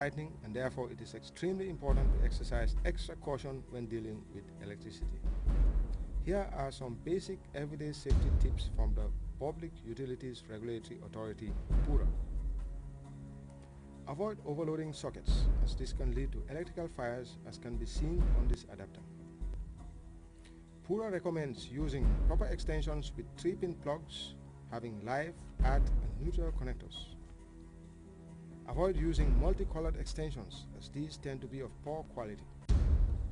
lightning, and therefore it is extremely important to exercise extra caution when dealing with electricity. Here are some basic everyday safety tips from the Public Utilities Regulatory Authority, PURA. Avoid overloading sockets, as this can lead to electrical fires, as can be seen on this adapter. PURA recommends using proper extensions with 3-pin plugs having live, add, and neutral connectors. Avoid using multicolored extensions, as these tend to be of poor quality,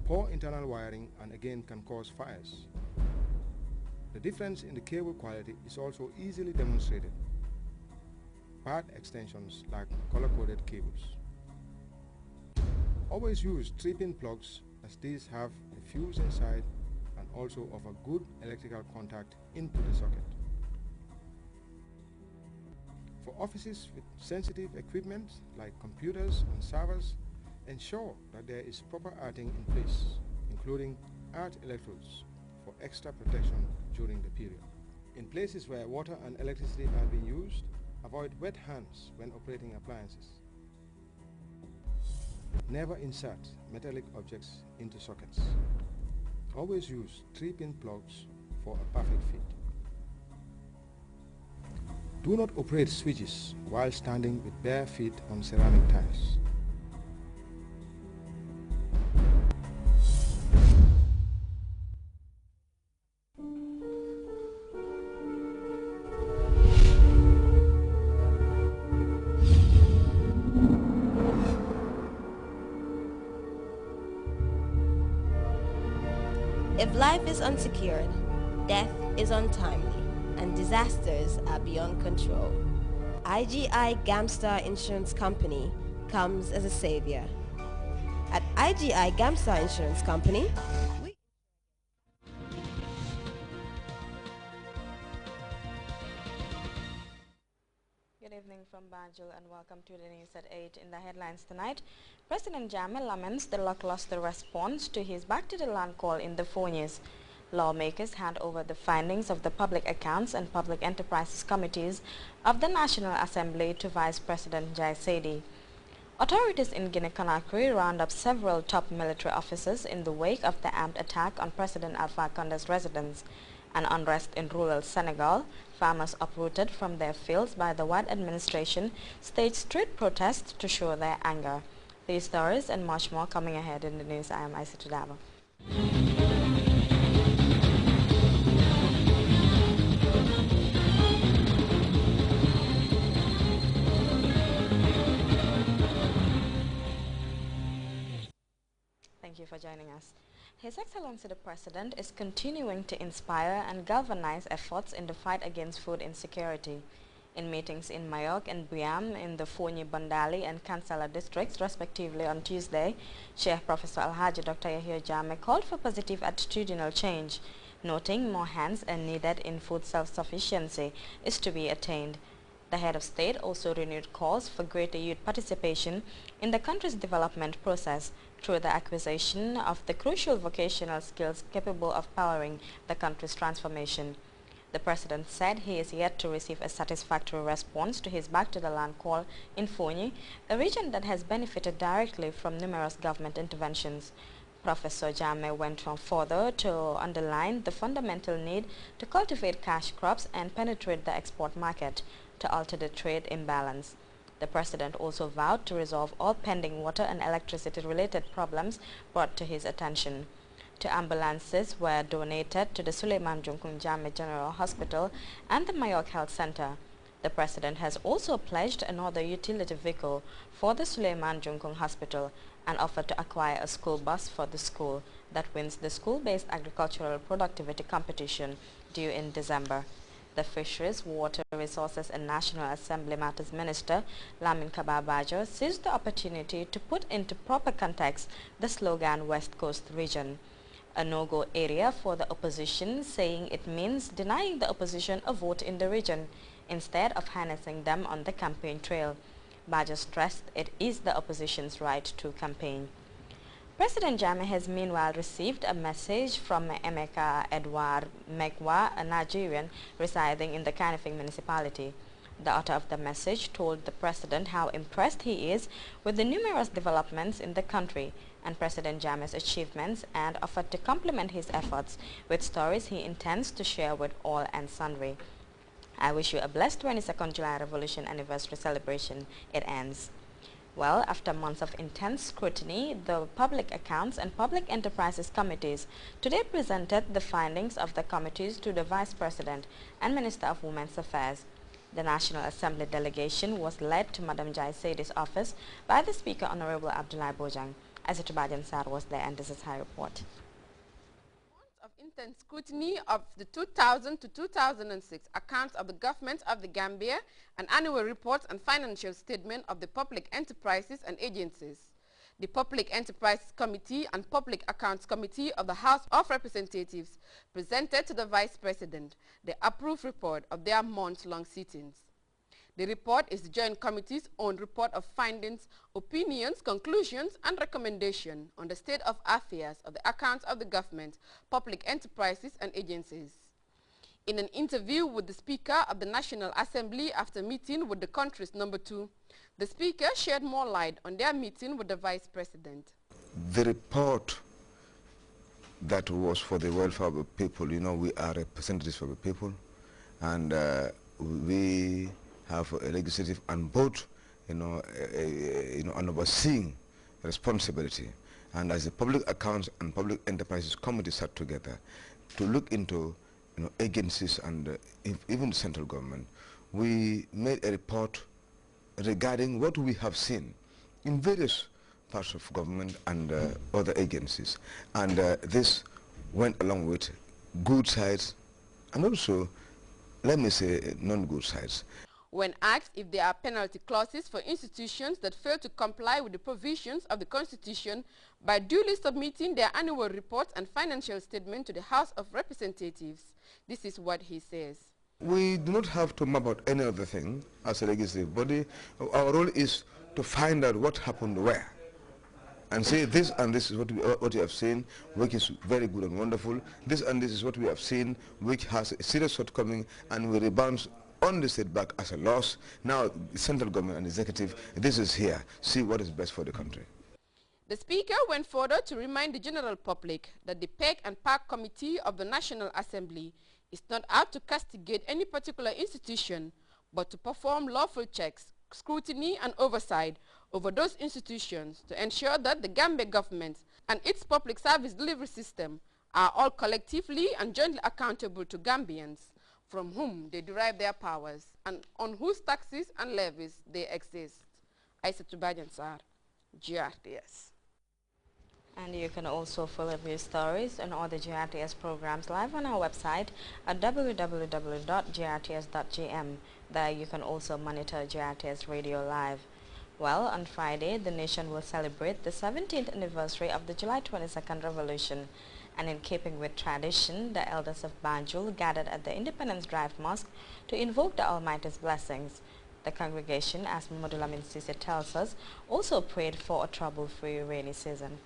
poor internal wiring, and again can cause fires. The difference in the cable quality is also easily demonstrated. Bad extensions lack color-coded cables. Always use 3-pin plugs, as these have a fuse inside and also offer good electrical contact into the socket. For offices with sensitive equipment like computers and servers, ensure that there is proper earthing in place, including earth electrodes for extra protection during the period. In places where water and electricity are being used, avoid wet hands when operating appliances. Never insert metallic objects into sockets. Always use 3-pin plugs for a perfect fit. Do not operate switches while standing with bare feet on ceramic tiles. If life is unsecured, death is untimely, and disasters are beyond control, IGI Gamstar Insurance Company comes as a savior. At IGI Gamstar Insurance Company, Good evening from Banjul and welcome to the news at 8. In the headlines tonight, President Jammeh laments the lackluster response to his back to the land call in the Fonies. Lawmakers hand over the findings of the Public Accounts and Public Enterprises Committees of the National Assembly to Vice President Jai Sedi. Authorities in Guinea-Conakry round up several top military officers in the wake of the armed attack on President Alpha Conde's residence. And unrest in rural Senegal, farmers uprooted from their fields by the white administration staged street protests to show their anger. These stories and much more coming ahead in the news. I am Isa Tudaba. Thank you for joining us. His Excellency the President is continuing to inspire and galvanize efforts in the fight against food insecurity. In meetings in Mayok and Biam in the Fonyi, Bandali and Kansala districts respectively on Tuesday, Sheikh Professor Alhaji Dr. Yahya Jammeh called for positive attitudinal change, noting more hands are needed in food self-sufficiency is to be attained. The head of state also renewed calls for greater youth participation in the country's development process through the acquisition of the crucial vocational skills capable of powering the country's transformation. The President said he is yet to receive a satisfactory response to his back to the land call in Fonyi, a region that has benefited directly from numerous government interventions. Professor Jammeh went on further to underline the fundamental need to cultivate cash crops and penetrate the export market to alter the trade imbalance. The President also vowed to resolve all pending water and electricity-related problems brought to his attention. 2 ambulances were donated to the Suleiman Junkun Jammeh General Hospital and the Mayok Health Center. The President has also pledged another utility vehicle for the Suleiman Junkun Hospital and offered to acquire a school bus for the school that wins the school-based agricultural productivity competition due in December. The Fisheries, Water Resources and National Assembly Matters Minister Lamin Kababajo seized the opportunity to put into proper context the slogan West Coast Region, a no-go area for the opposition, saying it means denying the opposition a vote in the region instead of harnessing them on the campaign trail. Bajo stressed it is the opposition's right to campaign. President Jammeh has meanwhile received a message from Emeka Edward Megwa, a Nigerian residing in the Kanifing municipality. The author of the message told the president how impressed he is with the numerous developments in the country and President Jammeh's achievements, and offered to complement his efforts with stories he intends to share with all and sundry. I wish you a blessed 22nd July Revolution Anniversary celebration, it ends. Well, after months of intense scrutiny, the Public Accounts and Public Enterprises Committees today presented the findings of the committees to the Vice President and Minister of Women's Affairs. The National Assembly delegation was led to Madam Jai Sedi's office by the Speaker, Honorable Abdullah Bojang. Azatu Bajansar was there, and this is her report. Of intense scrutiny of the 2000 to 2006 accounts of the government of the Gambia and annual reports and financial statement of the public enterprises and agencies. The Public Enterprises Committee and Public Accounts Committee of the House of Representatives presented to the Vice President the approved report of their month-long sittings. The report is the Joint Committee's own report of findings, opinions, conclusions, and recommendations on the state of affairs of the accounts of the government, public enterprises, and agencies. In an interview with the Speaker of the National Assembly after meeting with the country's number 2, the Speaker shed more light on their meeting with the Vice President. The report that was for the welfare of the people, you know, we are representatives of the people, and we have a legislative and both, an overseeing responsibility. And as the Public Accounts and Public Enterprises Committee sat together to look into, agencies and even the central government, we made a report regarding what we have seen in various parts of government and other agencies. And this went along with good sides and also, let me say, non-good sides. When asked if there are penalty clauses for institutions that fail to comply with the provisions of the Constitution by duly submitting their annual reports and financial statement to the House of Representatives, this is what he says. We do not have to map out any other thing as a legislative body. Our role is to find out what happened where and say this and this is what you have seen, which is very good and wonderful. This and this is what we have seen, which has a serious shortcoming, and we rebound on the setback as a loss. Now, the central government and executive, this is here. See what is best for the country. The Speaker went further to remind the general public that the PEC and PAC Committee of the National Assembly is not out to castigate any particular institution, but to perform lawful checks, scrutiny, and oversight over those institutions to ensure that the Gambia government and its public service delivery system are all collectively and jointly accountable to Gambians, from whom they derive their powers and on whose taxes and levies they exist. Aissatou Bajansar, GRTS. And you can also follow these stories and all the GRTS programs live on our website at www.grts.gm. There you can also monitor GRTS Radio live. Well, on Friday, the nation will celebrate the 17th anniversary of the July 22nd Revolution. And in keeping with tradition, the elders of Banjul gathered at the Independence Drive Mosque to invoke the Almighty's blessings. The congregation, as Mamadou Lamin Sise tells us, also prayed for a trouble-free rainy season.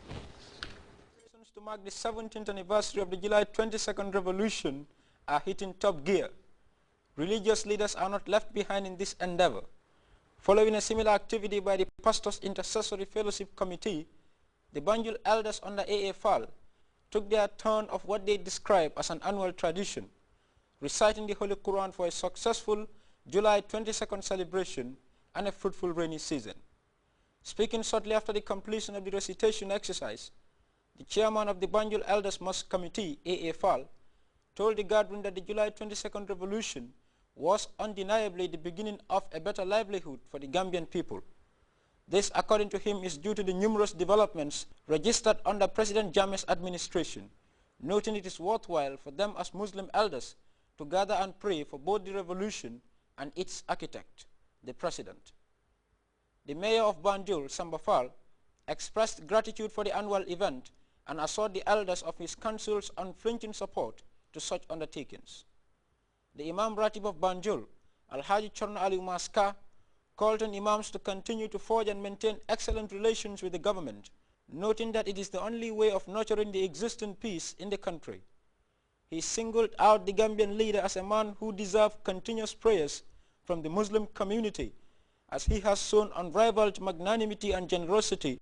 To mark the 17th anniversary of the July 22nd Revolution are hitting top gear. Religious leaders are not left behind in this endeavor. Following a similar activity by the Pastors Intercessory Fellowship Committee, the Banjul elders under AAFAL took their turn of what they describe as an annual tradition, reciting the Holy Quran for a successful July 22nd celebration and a fruitful rainy season. Speaking shortly after the completion of the recitation exercise, the chairman of the Banjul Elders Mosque Committee, AAFAL, told the gathering that the July 22nd revolution was undeniably the beginning of a better livelihood for the Gambian people. This, according to him, is due to the numerous developments registered under President Jammeh's administration, noting it is worthwhile for them as Muslim elders to gather and pray for both the revolution and its architect, the president. The mayor of Banjul, Samba Fall, expressed gratitude for the annual event and assured the elders of his council's unflinching support to such undertakings. The Imam Ratib of Banjul, Alhaji Chorno Ali Umaska, called on imams to continue to forge and maintain excellent relations with the government, noting that it is the only way of nurturing the existing peace in the country. He singled out the Gambian leader as a man who deserved continuous prayers from the Muslim community, as he has shown unrivaled magnanimity and generosity